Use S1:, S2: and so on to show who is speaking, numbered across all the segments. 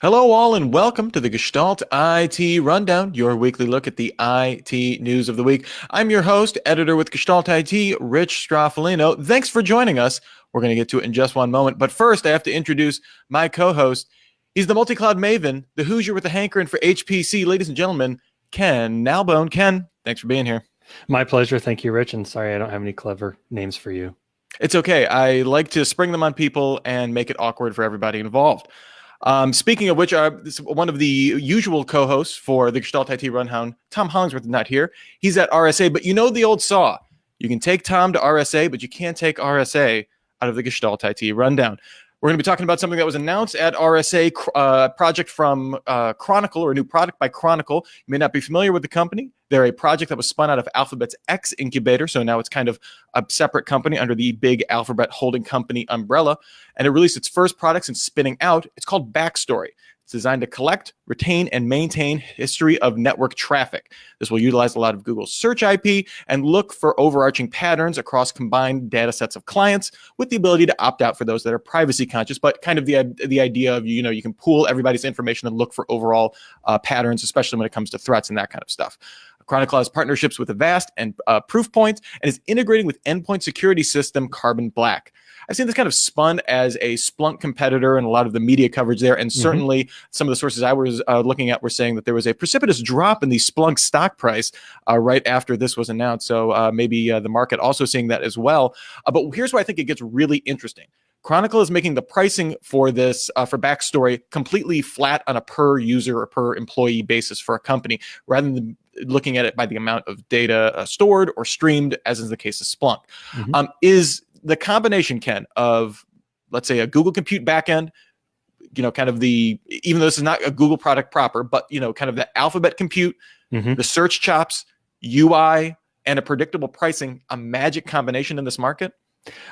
S1: Hello, all, and welcome to the Gestalt IT Rundown, your weekly look at the IT news of the week. I'm your host, editor with Gestalt IT, Rich Stroffolino. Thanks for joining us. We're going to get to it in just one moment. But first, I have to introduce my co-host. He's the multi-cloud maven, the Hoosier with the hankering for HPC. Ladies and gentlemen, Ken Nalbone. Ken, thanks for being here.
S2: My pleasure. Thank you, Rich. And sorry, I don't have any clever names for you.
S1: It's okay. I like to spring them on people and make it awkward for everybody involved. Speaking of which, one of the usual co-hosts for the Gestalt IT Rundown, Tom Hollingsworth, is not here. He's at RSA, but you know the old saw. You can take Tom to RSA, but you can't take RSA out of the Gestalt IT Rundown. We're going to be talking about something that was announced at RSA, project from Chronicle, or a new product by Chronicle. You may not be familiar with the company. They're a project that was spun out of Alphabet's X incubator, so now it's kind of a separate company under the big Alphabet holding company umbrella. And it released its first product since spinning out. It's called Backstory. It's designed to collect, retain, and maintain history of network traffic. This will utilize a lot of Google's search IP and look for overarching patterns across combined data sets of clients, with the ability to opt out for those that are privacy conscious, but kind of the idea of, you can pool everybody's information and look for overall patterns, especially when it comes to threats and that kind of stuff. Chronicle has partnerships with Avast and Proofpoint, and is integrating with endpoint security system Carbon Black. I've seen this kind of spun as a Splunk competitor and a lot of the media coverage there. And certainly some of the sources I was looking at were saying that there was a precipitous drop in the Splunk stock price right after this was announced. So maybe the market also seeing that as well. But here's where I think it gets really interesting. Chronicle is making the pricing for this, for Backstory, completely flat on a per user or per employee basis for a company, rather than looking at it by the amount of data stored or streamed, as is the case of Splunk. Is the combination, Ken, of, let's say, a Google Compute backend, kind of even though this is not a Google product proper, but, kind of the Alphabet Compute, the search chops, UI, and a predictable pricing, a magic combination in this market?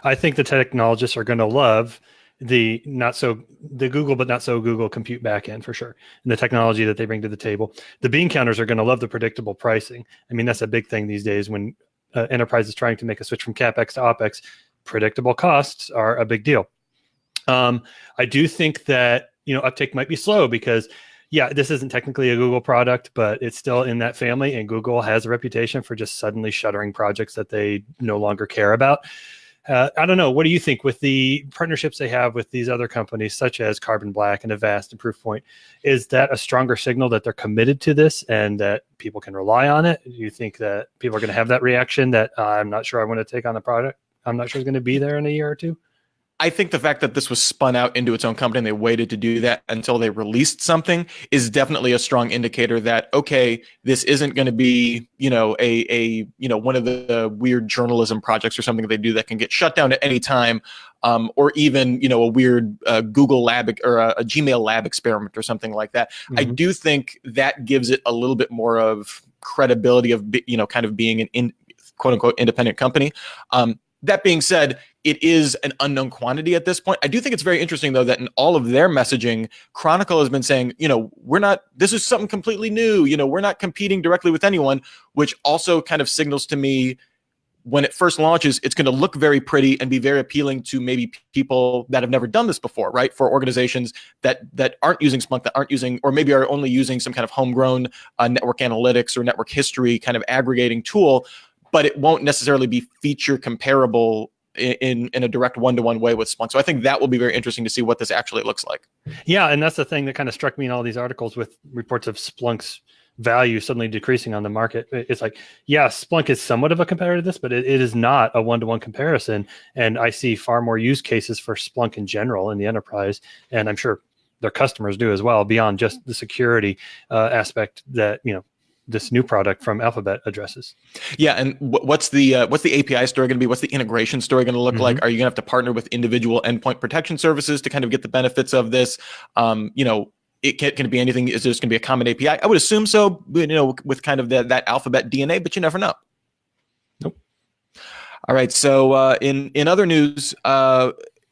S2: I think the technologists are going to love the Google, but not so Google Compute backend for sure, and the technology that they bring to the table. The bean counters are going to love the predictable pricing. I mean, that's a big thing these days when enterprise is trying to make a switch from CapEx to OpEx. Predictable costs are a big deal. I do think that, uptake might be slow because, yeah, this isn't technically a Google product, but it's still in that family, and Google has a reputation for just suddenly shuttering projects that they no longer care about. I don't know. What do you think with the partnerships they have with these other companies, such as Carbon Black and Avast and Proofpoint? Is that a stronger signal that they're committed to this and that people can rely on it? Do you think that people are going to have that reaction that I'm not sure I want to take on the product? I'm not sure it's going to be there in a year or two.
S1: I think the fact that this was spun out into its own company and they waited to do that until they released something is definitely a strong indicator that, okay, this isn't going to be, one of the weird journalism projects or something that they do that can get shut down at any time, or even, a weird Google lab or a Gmail lab experiment or something like that. I do think that gives it a little bit more of credibility of, kind of being an quote unquote independent company. That being said, it is an unknown quantity at this point. I do think it's very interesting, though, that in all of their messaging, Chronicle has been saying, this is something completely new. We're not competing directly with anyone, which also kind of signals to me when it first launches, it's going to look very pretty and be very appealing to maybe people that have never done this before, right? For organizations that aren't using Splunk, that aren't using, or maybe are only using some kind of homegrown network analytics or network history kind of aggregating tool, but it won't necessarily be feature comparable in a direct one-to-one way with Splunk. So I think that will be very interesting to see what this actually looks like.
S2: Yeah, and that's the thing that kind of struck me in all these articles with reports of Splunk's value suddenly decreasing on the market. It's like, yeah, Splunk is somewhat of a competitor to this, but it is not a one-to-one comparison. And I see far more use cases for Splunk in general in the enterprise, and I'm sure their customers do as well, beyond just the security aspect that, this new product from Alphabet addresses.
S1: Yeah, and what's the API story going to be? What's the integration story going to look like? Are you going to have to partner with individual endpoint protection services to kind of get the benefits of this? Can it be anything? Is there just going to be a common API? I would assume so, with kind of that Alphabet DNA, but you never know.
S2: Nope.
S1: All right, so in other news,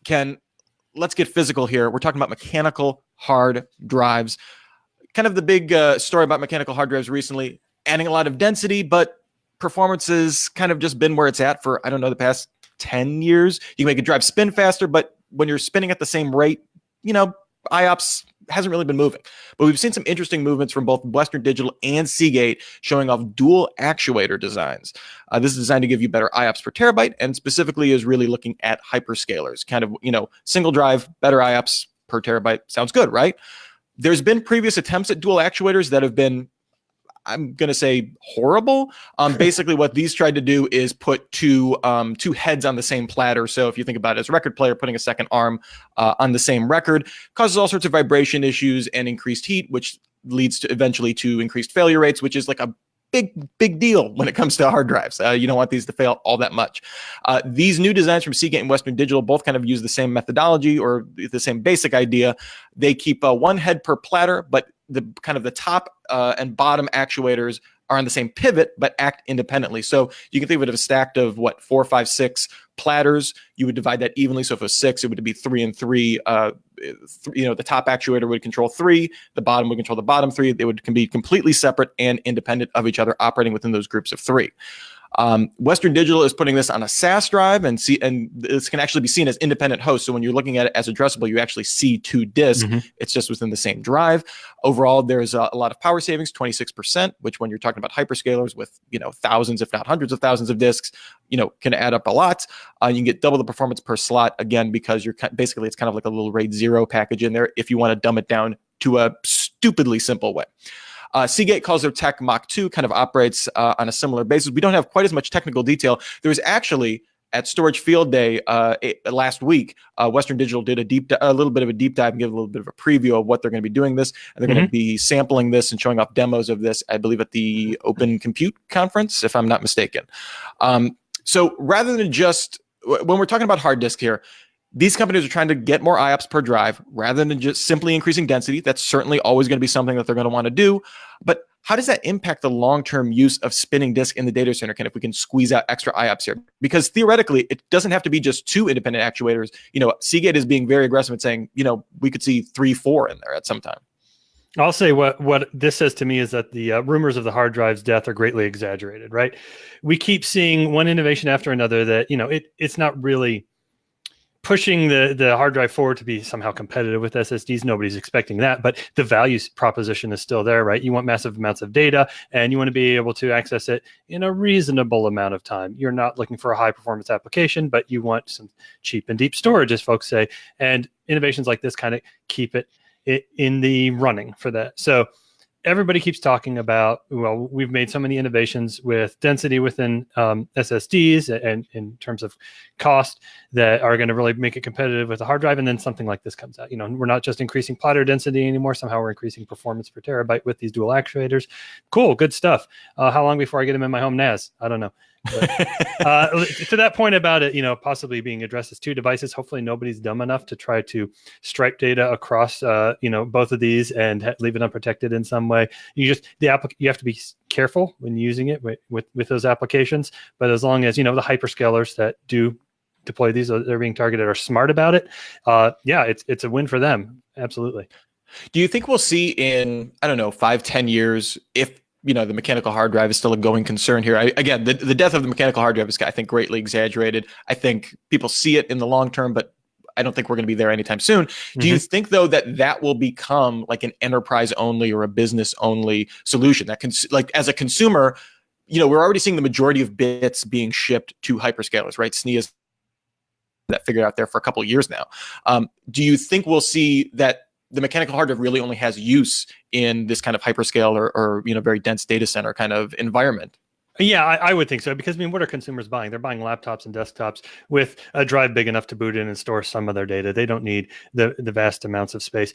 S1: Ken, let's get physical here. We're talking about mechanical hard drives. Kind of the big story about mechanical hard drives recently, adding a lot of density, but performance has kind of just been where it's at for, the past 10 years. You can make a drive spin faster, but when you're spinning at the same rate, IOPS hasn't really been moving. But we've seen some interesting movements from both Western Digital and Seagate showing off dual actuator designs. This is designed to give you better IOPS per terabyte, and specifically is really looking at hyperscalers. Kind of, single drive, better IOPS per terabyte. Sounds good, right? There's been previous attempts at dual actuators that have been, I'm going to say, horrible. Basically, what these tried to do is put two heads on the same platter. So if you think about it as a record player, putting a second arm on the same record causes all sorts of vibration issues and increased heat, which leads to eventually to increased failure rates, which is like a big deal when it comes to hard drives. You don't want these to fail all that much. These new designs from Seagate and Western Digital both kind of use the same methodology or the same basic idea. They keep one head per platter, but the top and bottom actuators are on the same pivot but act independently. So you can think of it as a stack of 4, 5, 6 platters. You would divide that evenly. So if it was 6, it would be 3 and 3. The top actuator would control 3, the bottom would control the bottom 3. They can be completely separate and independent of each other, operating within those groups of 3. Western Digital is putting this on a SAS drive, and this can actually be seen as independent hosts. So when you're looking at it as addressable, you actually see 2 disks. It's just within the same drive. Overall, there's a lot of power savings, 26%, which when you're talking about hyperscalers with thousands, if not hundreds of thousands of disks, can add up a lot. You can get double the performance per slot, again, because basically it's kind of like a little RAID 0 package in there if you want to dumb it down to a stupidly simple way. Seagate calls their tech Mach 2, kind of operates on a similar basis. We don't have quite as much technical detail. There was actually, at Storage Field Day last week, Western Digital did a little bit of a deep dive and give a little bit of a preview of what they're going to be doing this. And they're going to be sampling this and showing off demos of this, I believe, at the Open Compute Conference, if I'm not mistaken. So rather than just, when we're talking about hard disk here, these companies are trying to get more IOPS per drive rather than just simply increasing density. That's certainly always going to be something that they're going to want to do. But how does that impact the long-term use of spinning disk in the data center, if we can squeeze out extra IOPS here? Because theoretically, it doesn't have to be just 2 independent actuators. Seagate is being very aggressive and saying, we could see 3, 4 in there at some time.
S2: I'll say what this says to me is that the rumors of the hard drive's death are greatly exaggerated, right? We keep seeing one innovation after another that, it's not really pushing the hard drive forward to be somehow competitive with SSDs. Nobody's expecting that, but the value proposition is still there, right? You want massive amounts of data and you want to be able to access it in a reasonable amount of time. You're not looking for a high performance application, but you want some cheap and deep storage, as folks say. And innovations like this kind of keep it in the running for that. So everybody keeps talking about, well, we've made so many innovations with density within SSDs and in terms of cost that are going to really make it competitive with a hard drive. And then something like this comes out. We're not just increasing platter density anymore. Somehow we're increasing performance per terabyte with these dual actuators. Cool, good stuff. How long before I get them in my home NAS? I don't know. But, to that point about it, possibly being addressed as 2 devices, hopefully nobody's dumb enough to try to stripe data across, both of these and leave it unprotected in some way. You have to be careful when using it with those applications. But as long as, the hyperscalers that do deploy these, they're being targeted, are smart about it. It's a win for them. Absolutely.
S1: Do you think we'll see in, 5, 10 years, if the mechanical hard drive is still a going concern here? Again, the death of the mechanical hard drive is, I think, greatly exaggerated. I think people see it in the long term, but I don't think we're going to be there anytime soon. Do you think, though, that will become like an enterprise only or a business only solution that can, as a consumer, we're already seeing the majority of bits being shipped to hyperscalers, right? SNIA's that figured out there for a couple of years now. Do you think we'll see that the mechanical hard drive really only has use in this kind of hyperscale or very dense data center kind of environment?
S2: Yeah, I would think so, because what are consumers buying? They're buying laptops and desktops with a drive big enough to boot in and store some of their data. They don't need the vast amounts of space.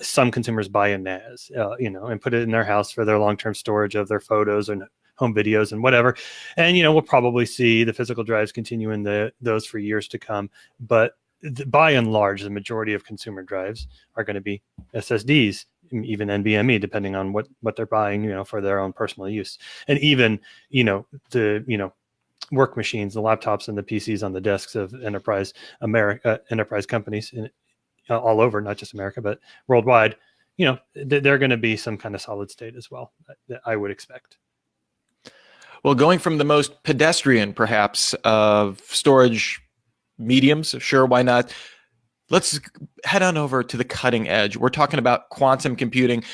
S2: Some consumers buy a NAS, and put it in their house for their long-term storage of their photos and home videos and whatever. And we'll probably see the physical drives continue in those for years to come. But by and large, the majority of consumer drives are going to be SSDs, even NVMe, depending on what they're buying, for their own personal use. And even, the work machines, the laptops and the PCs on the desks of enterprise companies all over, not just America, but worldwide, they're going to be some kind of solid state as well, that I would expect.
S1: Well, going from the most pedestrian, perhaps, of storage mediums, sure, why not? Let's head on over to the cutting edge. We're talking about quantum computing.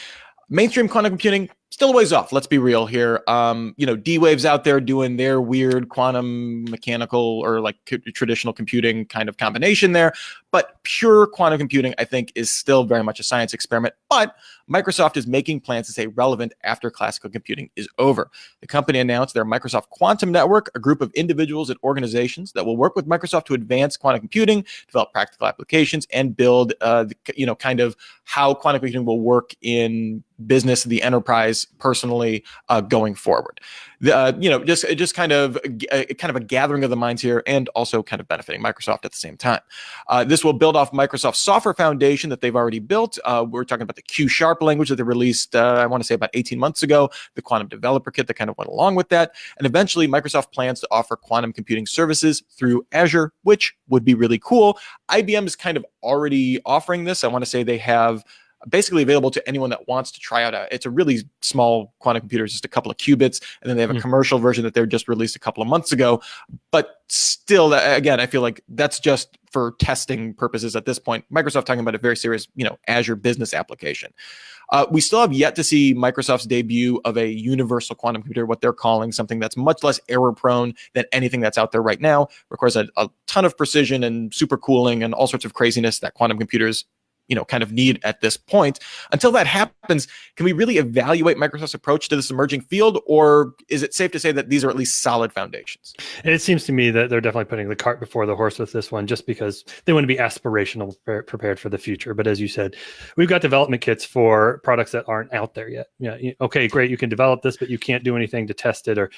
S1: Mainstream quantum computing, still a ways off. Let's be real here. D-Wave's out there doing their weird quantum mechanical or like traditional computing kind of combination there. But pure quantum computing, I think, is still very much a science experiment. But Microsoft is making plans to stay relevant after classical computing is over. The company announced their Microsoft Quantum Network, a group of individuals and organizations that will work with Microsoft to advance quantum computing, develop practical applications, and build, kind of how quantum computing will work in business, the enterprise, personally, going forward. Just kind of a gathering of the minds here, and also kind of benefiting Microsoft at the same time. This will build off Microsoft's software foundation that they've already built. We're talking about the Q# language that they released, I want to say about 18 months ago, the quantum developer kit that kind of went along with that. And eventually, Microsoft plans to offer quantum computing services through Azure, which would be really cool. IBM is kind of already offering this. I want to say they have basically available to anyone that wants to try out. It's a really small quantum computer, just a couple of qubits, and then they have a commercial version that they're just released a couple of months ago. But still, again, I feel like that's just for testing purposes at this point. Microsoft talking about a very serious, Azure business application. We still have yet to see Microsoft's debut of a universal quantum computer, what they're calling something that's much less error prone than anything that's out there right now. Requires a ton of precision and supercooling and all sorts of craziness that quantum computers kind of need at this point. Until that happens, can we really evaluate Microsoft's approach to this emerging field, or is it safe to say that these are at least solid foundations?
S2: It seems to me that they're definitely putting the cart before the horse with this one, just because they want to be aspirational, prepared for the future. But as you said, we've got development kits for products that aren't out there yet. Okay, great, you can develop this, but you can't do anything to test it or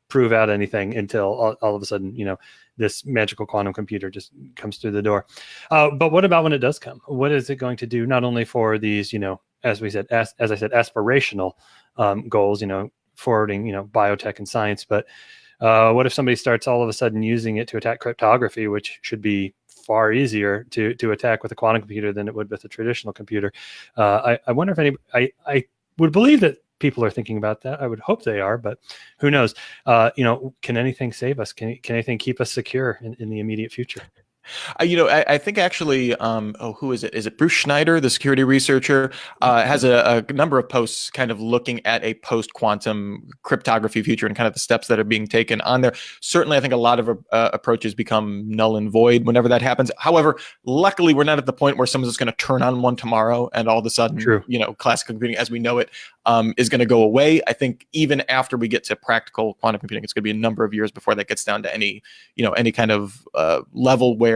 S2: prove out anything until all of a sudden, this magical quantum computer just comes through the door. But what about when it does come? What is it going to do, not only for these, as we said, as I said, aspirational goals, forwarding, biotech and science, but what if somebody starts all of a sudden using it to attack cryptography, which should be far easier to attack with a quantum computer than it would with a traditional computer? I wonder if I would believe that people are thinking about that. I would hope they are, but who knows? Can anything save us? Can anything keep us secure in the immediate future?
S1: I think actually, who is it? Is it Bruce Schneider, the security researcher, has a number of posts kind of looking at a post-quantum cryptography future and kind of the steps that are being taken on there. Certainly, I think a lot of approaches become null and void whenever that happens. However, luckily, we're not at the point where someone's just going to turn on one tomorrow and all of a sudden, classical computing as we know it is going to go away. I think even after we get to practical quantum computing, it's going to be a number of years before that gets down to any kind of level where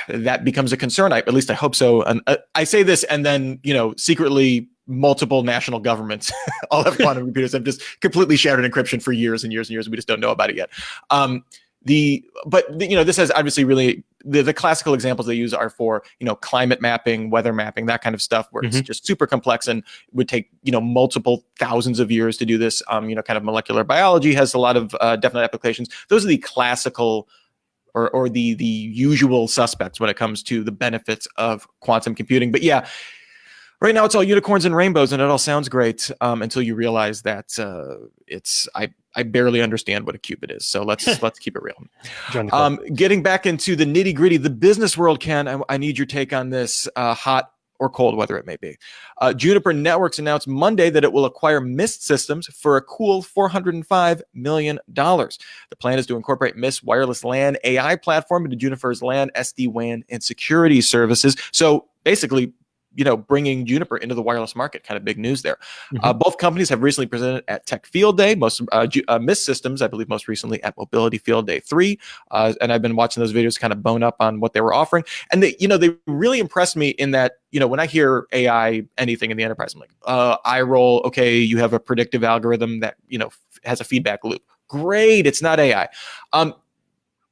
S1: that becomes a concern. At least I hope so. And I say this, and then secretly multiple national governments all have quantum computers have just completely shattered encryption for years and years and years. We just don't know about it yet. This has obviously really the classical examples they use are for climate mapping, weather mapping, that kind of stuff, where it's just super complex and would take multiple thousands of years to do this. Kind of molecular biology has a lot of definite applications. Those are the classical or the usual suspects when it comes to the benefits of quantum computing. But yeah, right now it's all unicorns and rainbows, and it all sounds great until you realize that I barely understand what a qubit is. So let's keep it real. Getting back into the nitty gritty, the business world, Ken, I need your take on this, hot or cold weather it may be. Juniper Networks announced Monday that it will acquire Mist Systems for a cool $405 million. The plan is to incorporate Mist wireless LAN AI platform into Juniper's LAN, SD-WAN, and security services. So basically, bringing Juniper into the wireless market, kind of big news there. Both companies have recently presented at Tech Field Day. Mist Systems, I believe, most recently at Mobility Field Day 3. And I've been watching those videos, kind of bone up on what they were offering. And they really impressed me in that, when I hear AI, anything in the enterprise, I'm like, I roll, okay, you have a predictive algorithm that, has a feedback loop. Great, it's not AI.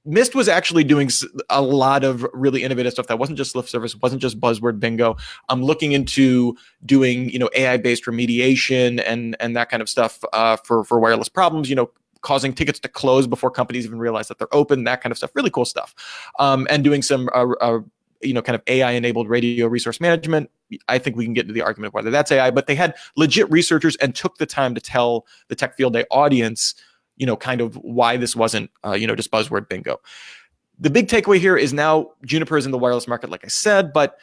S1: Mist was actually doing a lot of really innovative stuff that wasn't just lip service, wasn't just buzzword bingo. I'm looking into doing, AI-based remediation and that kind of stuff for wireless problems, causing tickets to close before companies even realize that they're open, that kind of stuff. Really cool stuff. And doing some, kind of AI-enabled radio resource management. I think we can get into the argument of whether that's AI, but they had legit researchers and took the time to tell the Tech Field Day audience kind of why this wasn't, just buzzword bingo. the big takeaway here is now Juniper is in the wireless market, like I said, but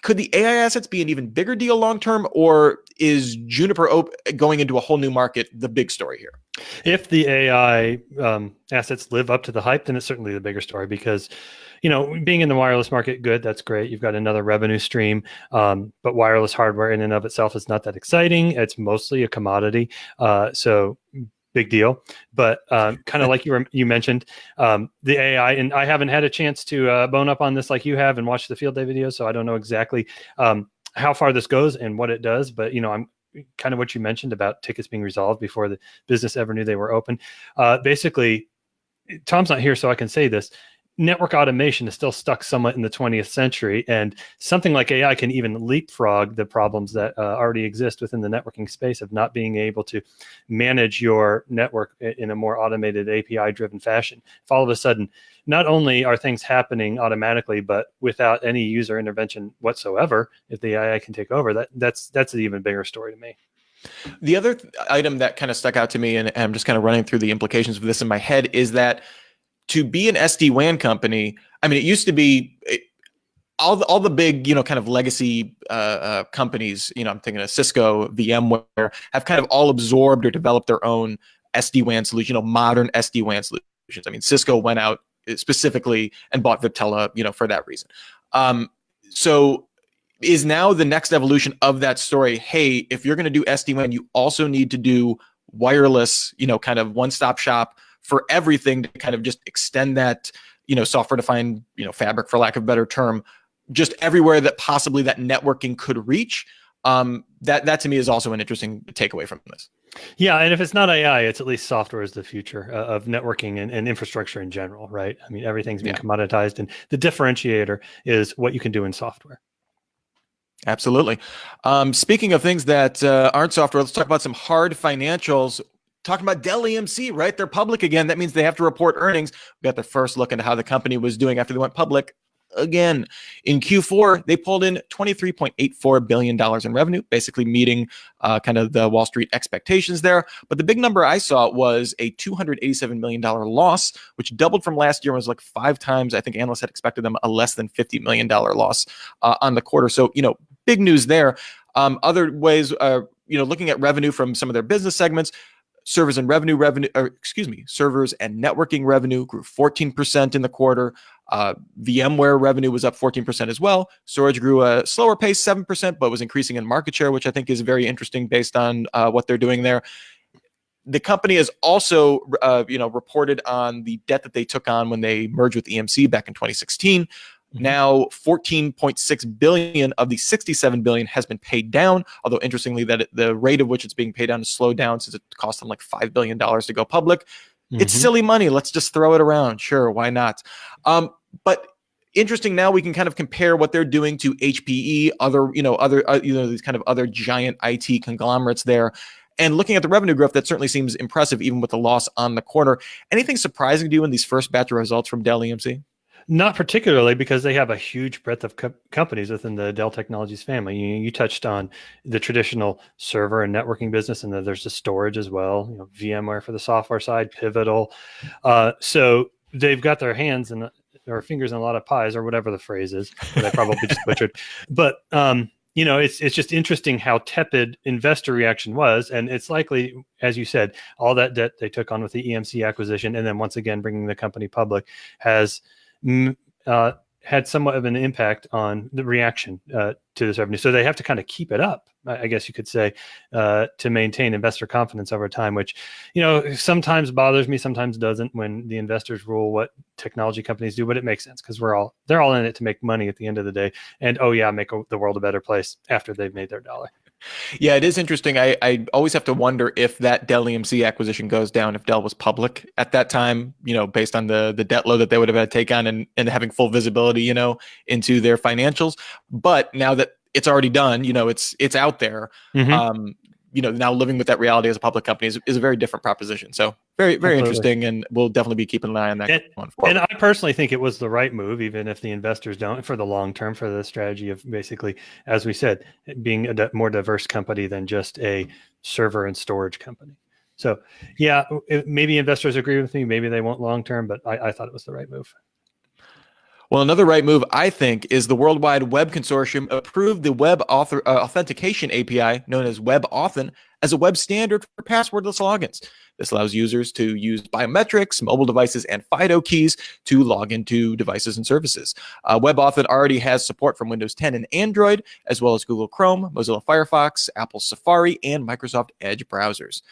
S1: could the AI assets be an even bigger deal long-term, or is Juniper going into a whole new market the big story here?
S2: If the AI assets live up to the hype, then it's certainly the bigger story because, being in the wireless market, good, that's great. You've got another revenue stream, but wireless hardware in and of itself is not that exciting. It's mostly a commodity. So big deal. But kind of like you mentioned, the AI, and I haven't had a chance to bone up on this like you have and watch the field day videos, so I don't know exactly how far this goes and what it does. But I'm kind of what you mentioned about tickets being resolved before the business ever knew they were open. Basically, Tom's not here, so I can say this. Network automation is still stuck somewhat in the 20th century, and something like AI can even leapfrog the problems that already exist within the networking space of not being able to manage your network in a more automated API-driven fashion. If all of a sudden, not only are things happening automatically, but without any user intervention whatsoever, if the AI can take over, that's an even bigger story to me.
S1: The other item that kind of stuck out to me, and I'm just kind of running through the implications of this in my head, is that to be an SD-WAN company, I mean, it used to be all the big, kind of legacy companies, I'm thinking of Cisco, VMware, have kind of all absorbed or developed their own SD-WAN solution, modern SD-WAN solutions. I mean, Cisco went out specifically and bought Viptela, for that reason. So is now the next evolution of that story, hey, if you're going to do SD-WAN, you also need to do wireless, kind of one-stop shop for everything to kind of just extend that, software-defined, fabric, for lack of a better term, just everywhere that possibly that networking could reach. That to me is also an interesting takeaway from this.
S2: Yeah, and if it's not AI, it's at least software is the future of networking and infrastructure in general, right? I mean, everything's been commoditized, and the differentiator is what you can do in software.
S1: Absolutely. Speaking of things that aren't software, let's talk about some hard financials. Talking about Dell EMC, right? They're public again. That means they have to report earnings. We got the first look into how the company was doing after they went public. Again, in Q4, they pulled in $23.84 billion in revenue, basically meeting kind of the Wall Street expectations there. But the big number I saw was a $287 million loss, which doubled from last year and was like 5 times. I think analysts had expected them a less than $50 million loss on the quarter. So, big news there. Other ways, looking at revenue from some of their business segments, servers and networking revenue grew 14% in the quarter. VMware revenue was up 14% as well. Storage grew a slower pace, 7%, but was increasing in market share, which I think is very interesting based on what they're doing there. The company has also, reported on the debt that they took on when they merged with EMC back in 2016. Now, $14.6 billion of the $67 billion has been paid down, although interestingly, that the rate at which it's being paid down has slowed down since it cost them like $5 billion to go public. It's silly money. Let's just throw it around. Sure, why not? But interesting, now we can kind of compare what they're doing to HPE, these kind of other giant IT conglomerates there. And looking at the revenue growth, that certainly seems impressive, even with the loss on the quarter. Anything surprising to you in these first batch of results from Dell EMC?
S2: Not particularly, because they have a huge breadth of companies within the Dell Technologies family. You touched on the traditional server and networking business, and then there's the storage as well. VMware for the software side, Pivotal. So they've got their hands and their fingers in a lot of pies, or whatever the phrase is that I probably just butchered. But it's just interesting how tepid investor reaction was, and it's likely, as you said, all that debt they took on with the EMC acquisition, and then once again bringing the company public has had somewhat of an impact on the reaction to this revenue. So they have to kind of keep it up, I guess you could say, to maintain investor confidence over time, which, sometimes bothers me, sometimes doesn't, when the investors rule what technology companies do, but it makes sense because they're all in it to make money at the end of the day. And, make the world a better place after they've made their dollar.
S1: Yeah, it is interesting. I always have to wonder if that Dell EMC acquisition goes down, if Dell was public at that time, based on the debt load that they would have had to take on and having full visibility, into their financials. But now that it's already done, it's out there. Now living with that reality as a public company is a very different proposition. So very, very interesting, and we'll definitely be keeping an eye on that one forward.
S2: And I personally think it was the right move, even if the investors don't, for the long term, for the strategy of basically, as we said, being a more diverse company than just a server and storage company. So maybe investors agree with me, maybe they won't long term, but I thought it was the right move.
S1: Well, another right move, I think, is the Worldwide Web Consortium approved the authentication API, known as WebAuthn, as a web standard for passwordless logins. This allows users to use biometrics, mobile devices, and FIDO keys to log into devices and services. WebAuthn already has support from Windows 10 and Android, as well as Google Chrome, Mozilla Firefox, Apple Safari, and Microsoft Edge browsers.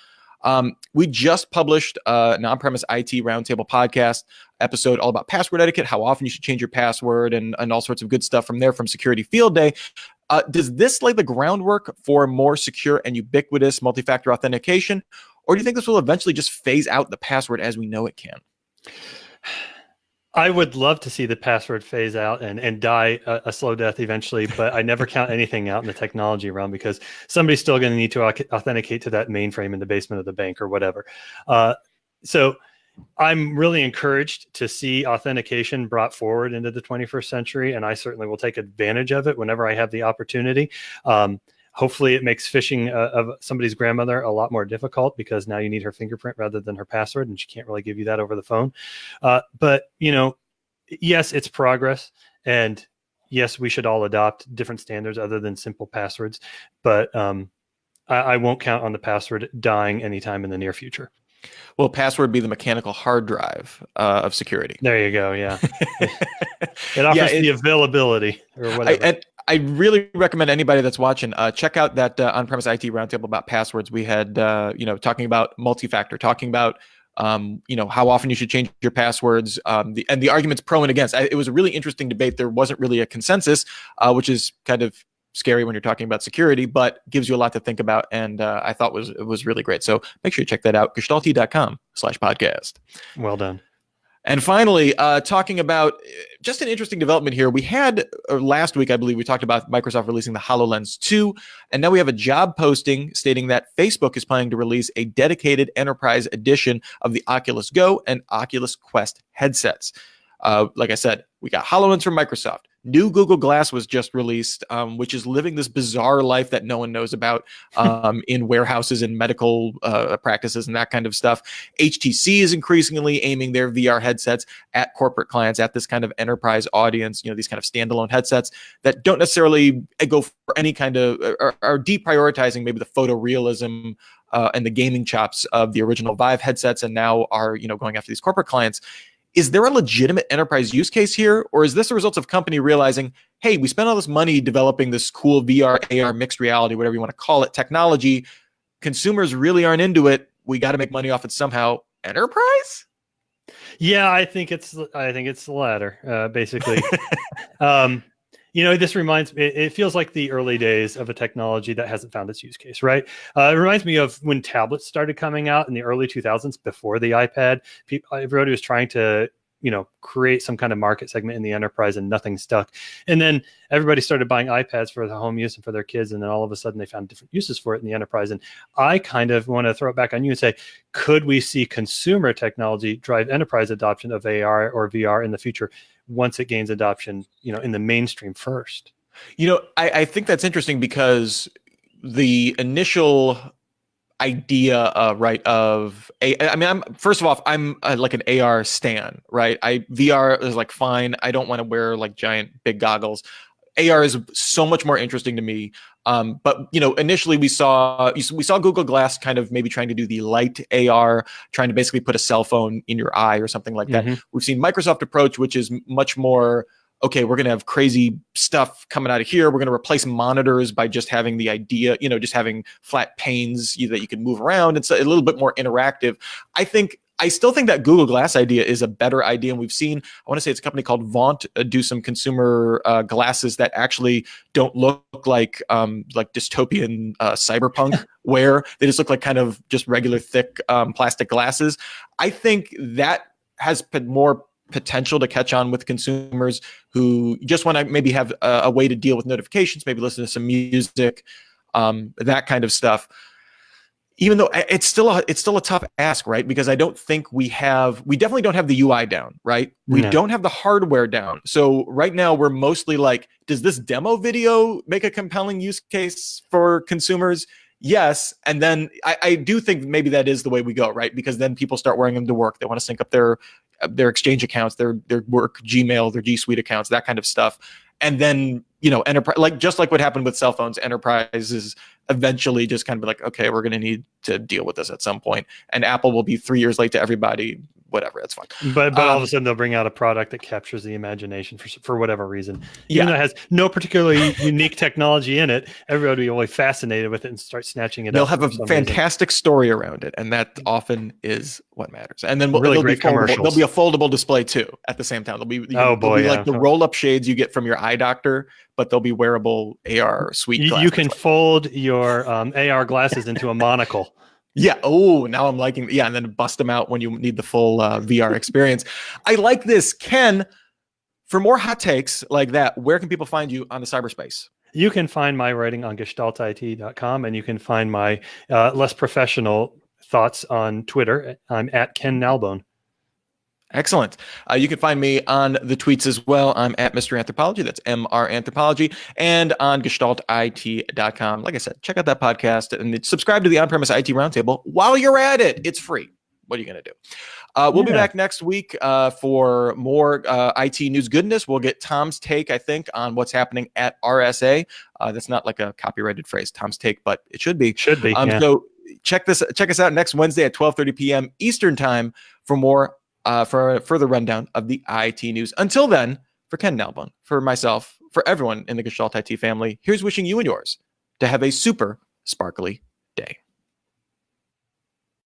S1: We just published an on-premise IT roundtable podcast episode all about password etiquette, how often you should change your password, and all sorts of good stuff from there from Security Field Day. Does this lay the groundwork for more secure and ubiquitous multi-factor authentication, or do you think this will eventually just phase out the password as we know it can?
S2: I would love to see the password phase out and die a slow death eventually, but I never count anything out in the technology realm because somebody's still going to need to authenticate to that mainframe in the basement of the bank or whatever. So I'm really encouraged to see authentication brought forward into the 21st century, and I certainly will take advantage of it whenever I have the opportunity. Hopefully it makes phishing of somebody's grandmother a lot more difficult because now you need her fingerprint rather than her password, and she can't really give you that over the phone. But, yes, it's progress. And yes, we should all adopt different standards other than simple passwords. But I won't count on the password dying anytime in the near future.
S1: Will password be the mechanical hard drive of security?
S2: There you go. Yeah. It offers the availability or whatever.
S1: I really recommend anybody that's watching, check out that on-premise IT roundtable about passwords. We had, talking about multi-factor, talking about, how often you should change your passwords, and the arguments pro and against. It was a really interesting debate. There wasn't really a consensus, which is kind of scary when you're talking about security, but gives you a lot to think about. And I thought it was really great. So make sure you check that out, gestalti.com/podcast.
S2: Well done.
S1: And finally, talking about just an interesting development here. We had last week, I believe, we talked about Microsoft releasing the HoloLens 2, and now we have a job posting stating that Facebook is planning to release a dedicated enterprise edition of the Oculus Go and Oculus Quest headsets. Like I said, we got HoloLens from Microsoft. New Google Glass was just released, which is living this bizarre life that no one knows about in warehouses and medical practices and that kind of stuff. HTC is increasingly aiming their VR headsets at corporate clients, at this kind of enterprise audience, these kind of standalone headsets that don't necessarily go for any kind of, are deprioritizing maybe the photorealism and the gaming chops of the original Vive headsets, and now are, going after these corporate clients. Is there a legitimate enterprise use case here, or is this a result of company realizing, hey, we spent all this money developing this cool VR, AR, mixed reality, whatever you want to call it, technology. Consumers really aren't into it. We got to make money off it somehow. Enterprise?
S2: Yeah, I think it's the latter, basically. This reminds me, it feels like the early days of a technology that hasn't found its use case, right? It reminds me of when tablets started coming out in the early 2000s before the iPad. Everybody was trying to, create some kind of market segment in the enterprise and nothing stuck. And then everybody started buying iPads for the home use and for their kids. And then all of a sudden they found different uses for it in the enterprise. And I kind of want to throw it back on you and say, could we see consumer technology drive enterprise adoption of AR or VR in the future once it gains adoption, in the mainstream first?
S1: I think that's interesting because the initial idea of first of all, I'm like an AR stan, right? VR is like fine. I don't want to wear like giant big goggles. AR is so much more interesting to me. But initially we saw Google Glass kind of maybe trying to do the light AR, trying to basically put a cell phone in your eye or something like that. We've seen Microsoft approach, which is much more, okay, we're going to have crazy stuff coming out of here. We're going to replace monitors by just having the idea, just having flat panes that you can move around. It's a little bit more interactive. I still think that Google Glass idea is a better idea. And we've seen, I want to say it's a company called Vaunt do some consumer glasses that actually don't look like dystopian cyberpunk wear. They just look like kind of just regular thick plastic glasses. I think that has more potential to catch on with consumers who just want to maybe have a way to deal with notifications, maybe listen to some music, that kind of stuff. Even though it's still a tough ask, right? Because I don't think we definitely don't have the UI down, right? We don't have the hardware down. So right now we're mostly like, does this demo video make a compelling use case for consumers? Yes. And then I do think maybe that is the way we go, right? Because then people start wearing them to work. They want to sync up their their Exchange accounts, their work Gmail, their G Suite accounts, that kind of stuff. And then, enterprise, just like what happened with cell phones, enterprises eventually just kind of be like, okay, we're going to need to deal with this at some point. And Apple will be 3 years late to everybody. Whatever, that's fine.
S2: But all of a sudden they'll bring out a product that captures the imagination for whatever reason. Even
S1: Yeah.
S2: though it has no particularly unique technology in it, everybody will be fascinated with it and start snatching it
S1: They'll
S2: up.
S1: have a fantastic story around it, and that often is what matters. And then
S2: Really
S1: there'll
S2: great
S1: be foldable,
S2: commercials.
S1: there'll be a foldable display too at the same time. There'll be like the roll-up shades you get from your eye doctor, but they'll be wearable AR suite glasses.
S2: You can fold your AR glasses into a monocle.
S1: Yeah. Oh, now I'm liking. Yeah, and then bust them out when you need the full VR experience. I like this, Ken. For more hot takes like that, where can people find you on the cyberspace?
S2: You can find my writing on gestaltit.com, and you can find my less professional thoughts on Twitter. I'm at Ken Nalbone.
S1: Excellent. You can find me on the tweets as well. I'm at Mr. Anthropology. That's MR Anthropology. And on gestaltit.com. Like I said, check out that podcast and subscribe to the On-Premise IT Roundtable while you're at it. It's free. What are you going to do? We'll be back next week for more IT news goodness. We'll get Tom's take, I think, on what's happening at RSA. That's not like a copyrighted phrase, Tom's take, but it should be.
S2: Should be. Yeah.
S1: So check us out next Wednesday at 12:30 p.m. Eastern Time for more for a further rundown of the IT news. Until then, for Ken Nalbone, for myself, for everyone in the Gestalt IT family, here's wishing you and yours to have a super sparkly day.